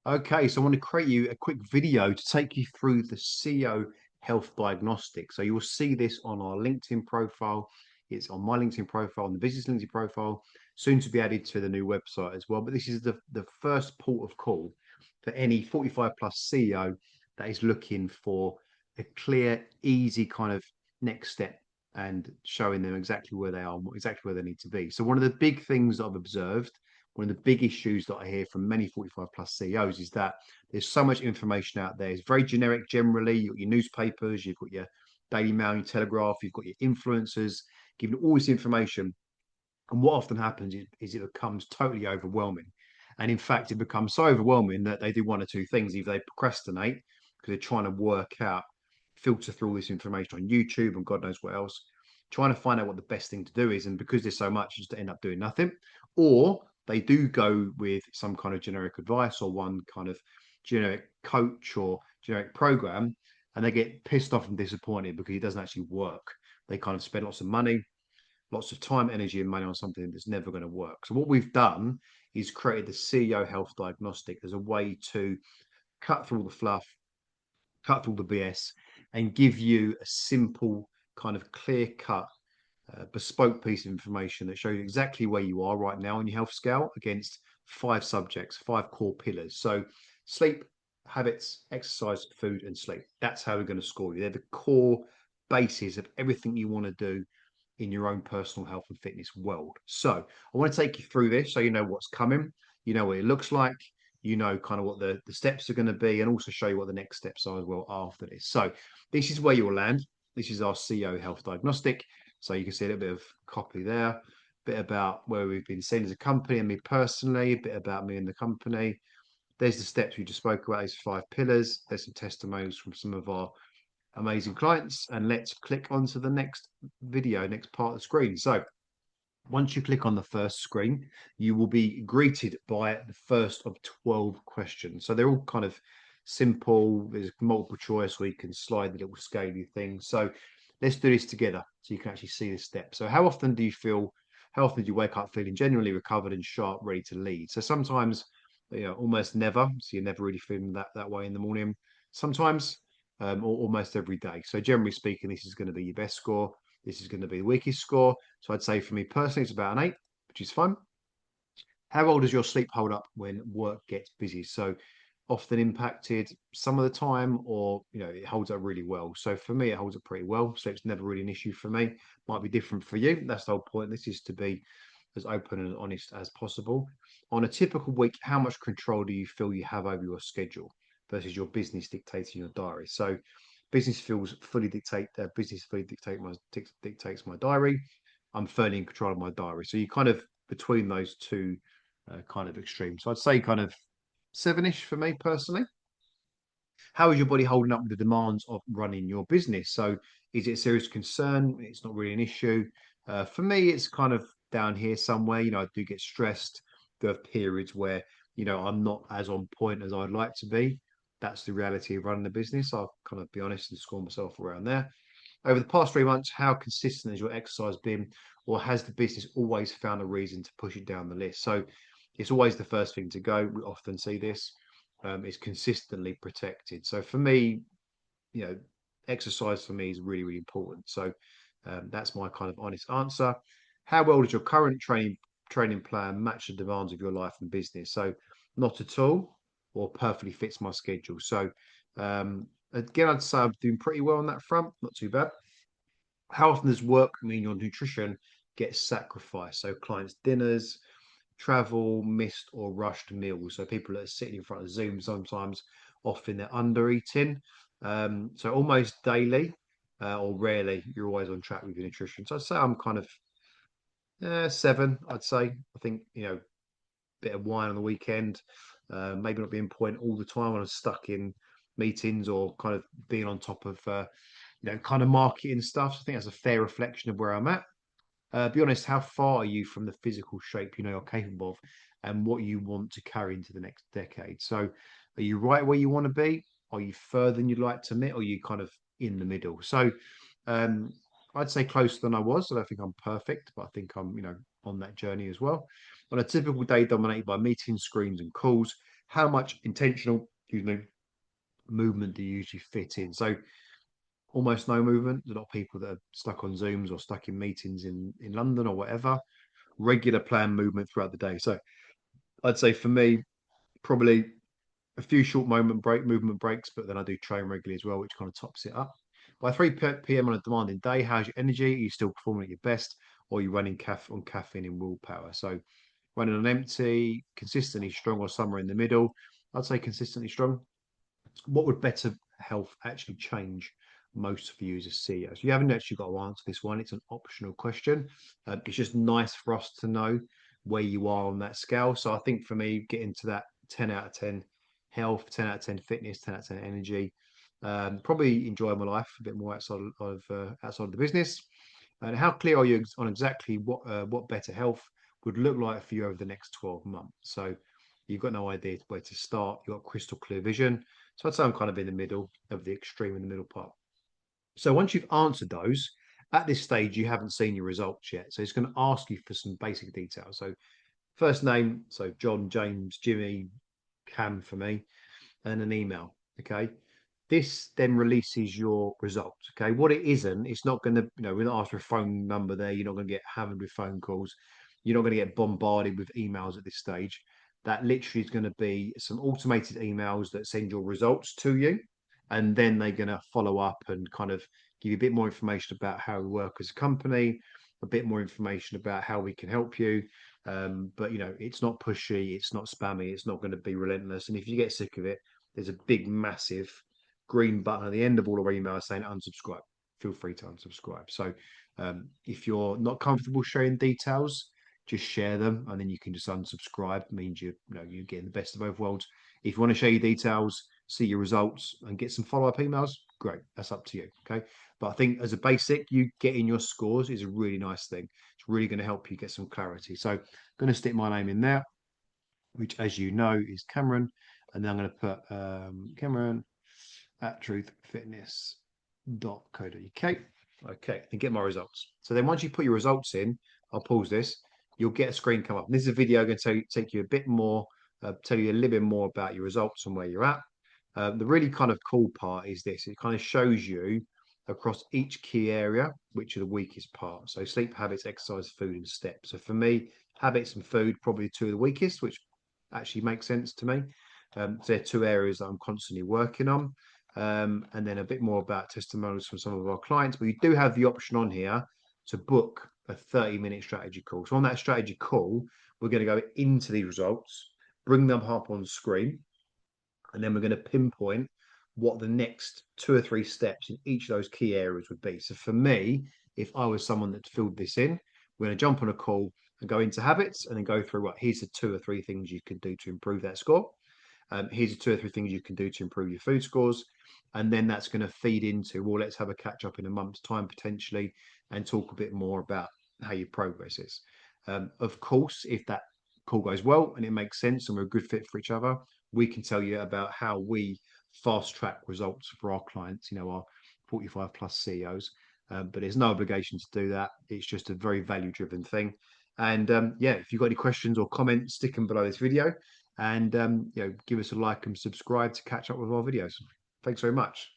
Okay, so I want to create you a quick video to take you through the CEO Health Diagnostic. So you will see this on our LinkedIn profile. It's on my LinkedIn profile, on the business LinkedIn profile, soon to be added to the new website as well. But this is the first port of call for any 45 plus CEO that is looking for a clear, easy kind of next step and showing them exactly where they are and exactly where they need to be. So one of the big things that I've observed, one of the big issues that I hear from many 45 plus CEOs is that there's so much information out there. It's very generic generally. You've got your newspapers, you've got your Daily Mail, your Telegraph, you've got your influencers giving all this information. And what often happens is it becomes totally overwhelming. And in fact, it becomes so overwhelming that they do one or two things. Either they procrastinate because they're trying to work out, filter through all this information on YouTube and God knows what else, trying to find out what the best thing to do is. And because there's so much, just end up doing nothing. Or they do go with some kind of generic advice or one kind of generic coach or generic program, and they get pissed off and disappointed because it doesn't actually work. They kind of spend lots of time, energy, and money on something that's never going to work. So what we've done is created the CEO Health Diagnostic as a way to cut through all the fluff, cut through all the BS, and give you a simple, kind of clear cut, bespoke piece of information that shows you exactly where you are right now on your health scale against five subjects, five core pillars. So sleep, habits, exercise, food, and sleep. That's how we're going to score you. They're the core basis of everything you want to do in your own personal health and fitness world. So I want to take you through this so you know what's coming, you know what it looks like, you know kind of what the steps are going to be, and also show you what the next steps are as well after this. So this is where you'll land. This is our CEO Health Diagnostic. So you can see a little bit of copy there, a bit about where we've been seen as a company and me personally, a bit about me and the company. There's the steps we just spoke about, these five pillars. There's some testimonials from some of our amazing clients. And let's click onto the next video, next part of the screen. So once you click on the first screen, you will be greeted by the first of 12 questions. So they're all kind of simple. There's multiple choice where you can slide the little scaly thing. So let's do this together so you can actually see the steps. So how often do you wake up feeling genuinely recovered and sharp, ready to lead? So sometimes, almost never. So you're never really feeling that way in the morning. Sometimes, or almost every day. So generally speaking, this is going to be your best score. This is going to be the weakest score. So I'd say for me personally, it's about an 8, which is fun. How well does your sleep hold up when work gets busy? So often impacted some of the time, or it holds up really well. So for me, it holds up pretty well. So it's never really an issue for me. Might be different for you. That's the whole point. This is to be as open and honest as possible. On a typical week, how much control do you feel you have over your schedule versus your business dictating your diary? So business fully dictates my diary. I'm fairly in control of my diary. So you kind of between those two kind of extremes. So I'd say kind of 7-ish for me personally. How is your body holding up with the demands of running your business? So is it a serious concern? It's not really an issue. For me, it's kind of down here somewhere. I do get stressed. There have periods where, I'm not as on point as I'd like to be. That's the reality of running a business. I'll kind of be honest and score myself around there. Over the past 3 months, how consistent has your exercise been, or has the business always found a reason to push it down the list? So it's always the first thing to go. We often see this. It's consistently protected. So for me, you know, exercise for me is really, really important. So that's my kind of honest answer. How well does your current training plan match the demands of your life and business? So not at all, or perfectly fits my schedule. So again, I'd say I'm doing pretty well on that front. Not too bad. How often does work mean your nutrition gets sacrificed? So clients' dinners, travel, missed or rushed meals. So people that are sitting in front of Zoom sometimes, often they're under eating. So almost daily or rarely, you're always on track with your nutrition. So I'd say I'm kind of 7. I'd say. I think bit of wine on the weekend, maybe not being point all the time when I'm stuck in meetings or kind of being on top of kind of marketing stuff. So I think that's a fair reflection of where I'm at. Be honest, how far are you from the physical shape you're capable of and what you want to carry into the next decade? So are you right where you want to be? Are you further than you'd like to admit? Or are you kind of in the middle? So um, I'd say closer than I was. I don't think I'm perfect, but I think I'm, on that journey as well. On a typical day dominated by meetings, screens, and calls, how much intentional, excuse me, movement do you usually fit in? So almost no movement. There's a lot of people that are stuck on Zooms or stuck in meetings in London or whatever. Regular planned movement throughout the day. So I'd say for me, probably a few short movement breaks, but then I do train regularly as well, which kind of tops it up. By 3 p.m. on a demanding day, how's your energy? Are you still performing at your best, or are you running on caffeine and willpower? So running on empty, consistently strong, or somewhere in the middle. I'd say consistently strong. What would better health actually change most for you as a CEO? So you haven't actually got to answer this one. It's an optional question. It's just nice for us to know where you are on that scale. So I think for me, getting to that 10 out of 10 health, 10 out of 10 fitness, 10 out of 10 energy, probably enjoy my life a bit more outside of the business. And how clear are you on exactly what better health would look like for you over the next 12 months? So you've got no idea where to start. You've got crystal clear vision. So I'd say I'm kind of in the middle of the extreme in the middle part. So once you've answered those, at this stage, you haven't seen your results yet. So it's going to ask you for some basic details. So first name, so John, James, Jimmy, Cam for me, and an email. Okay. This then releases your results. Okay. What it isn't, it's not going to, we're not asked for a phone number there. You're not going to get hammered with phone calls. You're not going to get bombarded with emails at this stage. That literally is going to be some automated emails that send your results to you. And then they're going to follow up and kind of give you a bit more information about how we work as a company, a bit more information about how we can help you. But it's not pushy, it's not spammy, it's not going to be relentless. And if you get sick of it, there's a big, massive green button at the end of all our emails saying unsubscribe. Feel free to unsubscribe. So if you're not comfortable sharing details, just share them, and then you can just unsubscribe. It means you're getting the best of both worlds. If you want to share your details, see your results, and get some follow-up emails, great. That's up to you. Okay. But I think as a basic, you getting your scores is a really nice thing. It's really going to help you get some clarity. So I'm going to stick my name in there, which, as you know, is Cameron. And then I'm going to put Cameron at truthfitness.co.uk. Okay, and get my results. So then once you put your results in, I'll pause this, you'll get a screen come up. And this is a video going to take you a bit more, tell you a little bit more about your results and where you're at. The really kind of cool part is this. It kind of shows you across each key area, which are the weakest parts. So sleep habits, exercise, food, and steps. So for me, habits and food, probably two of the weakest, which actually makes sense to me. So they're two areas that I'm constantly working on. And then a bit more about testimonials from some of our clients. But you do have the option on here to book a 30-minute strategy call. So on that strategy call, we're going to go into these results, bring them up on screen, and then we're going to pinpoint what the next 2 or 3 steps in each of those key areas would be. So for me, if I was someone that filled this in, we're going to jump on a call and go into habits and then go through here's the 2 or 3 things you can do to improve that score. Here's the 2 or 3 things you can do to improve your food scores. And then that's going to feed into, well, let's have a catch up in a month's time potentially and talk a bit more about how your progress is. Of course, if that call goes well and it makes sense and we're a good fit for each other, we can tell you about how we fast track results for our clients, our 45 plus CEOs. But there's no obligation to do that. It's just a very value driven thing. And yeah, if you've got any questions or comments, stick them below this video and give us a like and subscribe to catch up with our videos. Thanks very much.